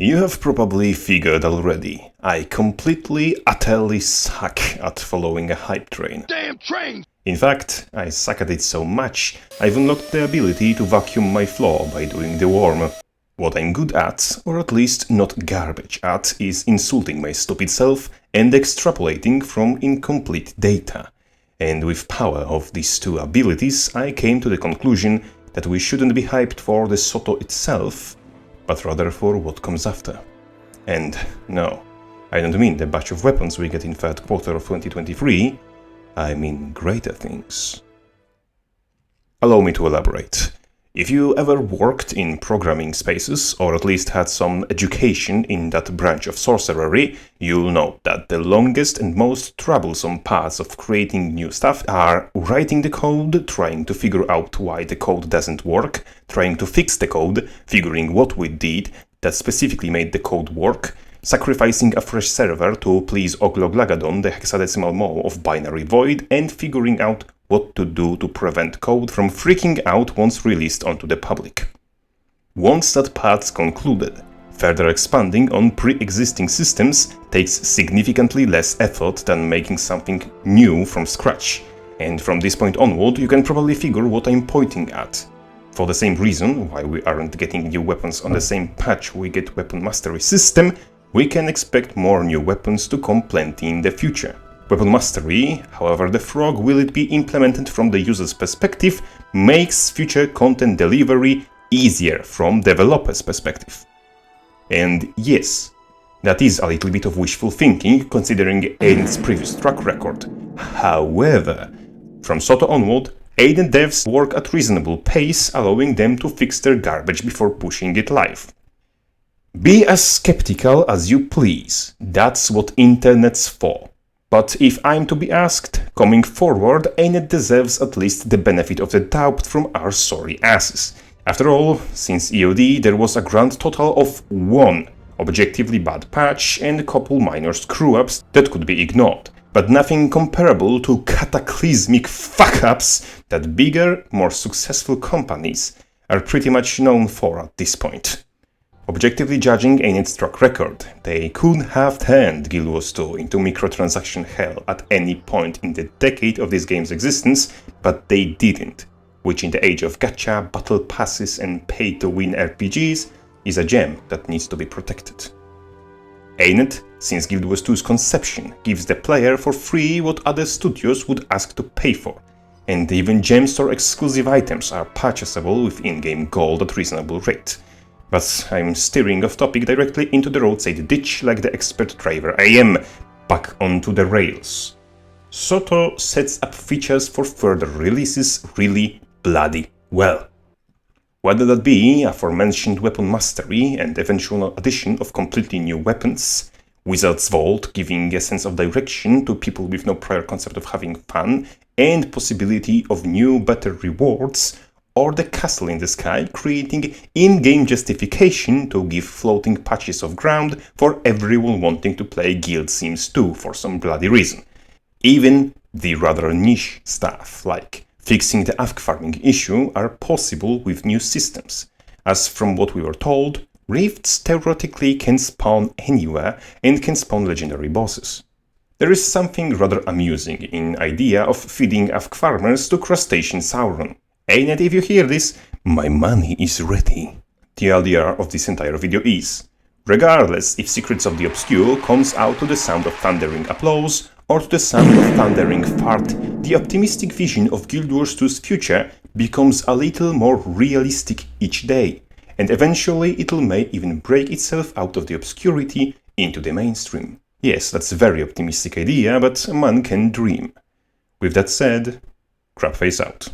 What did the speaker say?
You have probably figured already, I completely, utterly suck at following a hype train. Damn train! In fact, I suck at it so much, I've unlocked the ability to vacuum my floor by doing the worm. What I'm good at, or at least not garbage at, is insulting my stupid self and extrapolating from incomplete data. And with power of these two abilities, I came to the conclusion that we shouldn't be hyped for the SotO itself, but rather for what comes after. And no, I don't mean the batch of weapons we get in third quarter of 2023, I mean greater things. Allow me to elaborate. If you ever worked in programming spaces, or at least had some education in that branch of sorcery, you'll know that the longest and most troublesome parts of creating new stuff are writing the code, trying to figure out why the code doesn't work, trying to fix the code, figuring what we did that specifically made the code work, sacrificing a fresh server to please Ogloglagadon, the hexadecimal mole of binary void, and figuring out what to do to prevent code from freaking out once released onto the public. Once that part's concluded, further expanding on pre-existing systems takes significantly less effort than making something new from scratch, and from this point onward you can probably figure what I'm pointing at. For the same reason why we aren't getting new weapons on the same patch we get weapon mastery system, we can expect more new weapons to come plenty in the future. Weapon mastery, however the frog will it be implemented from the user's perspective, makes future content delivery easier from developer's perspective. And yes, that is a little bit of wishful thinking considering Aiden's previous track record. However, from SotO onward, Aiden devs work at reasonable pace, allowing them to fix their garbage before pushing it live. Be as skeptical as you please, that's what internet's for. But if I'm to be asked, coming forward, Ainet deserves at least the benefit of the doubt from our sorry asses. After all, since EOD there was a grand total of one objectively bad patch and a couple minor screw-ups that could be ignored, but nothing comparable to cataclysmic fuck-ups that bigger, more successful companies are pretty much known for at this point. Objectively judging Ainet's track record, they could have turned GW2 into microtransaction hell at any point in the decade of this game's existence, but they didn't, which in the age of gacha, battle passes and pay-to-win RPGs is a gem that needs to be protected. Ainet, since GW2's conception, gives the player for free what other studios would ask to pay for, and even gem store exclusive items are purchasable with in-game gold at reasonable rate. But I'm steering off topic directly into the roadside ditch like the expert driver I am, back onto the rails. SotO sets up features for further releases really bloody well. Whether that be aforementioned weapon mastery and eventual addition of completely new weapons, Wizard's Vault giving a sense of direction to people with no prior concept of having fun, and possibility of new better rewards, or the castle in the sky creating in-game justification to give floating patches of ground for everyone wanting to play Guild Sims 2 for some bloody reason. Even the rather niche stuff, like fixing the AFK farming issue, are possible with new systems, as from what we were told, rifts theoretically can spawn anywhere and can spawn legendary bosses. There is something rather amusing in idea of feeding AFK farmers to crustacean Sauron. Ainet, if you hear this, my money is ready. The LDR of this entire video is, regardless if Secrets of the Obscure comes out to the sound of thundering applause or to the sound of thundering fart, the optimistic vision of Guild Wars 2's future becomes a little more realistic each day, and eventually it may even break itself out of the obscurity into the mainstream. Yes, that's a very optimistic idea, but a man can dream. With that said, Crabface out.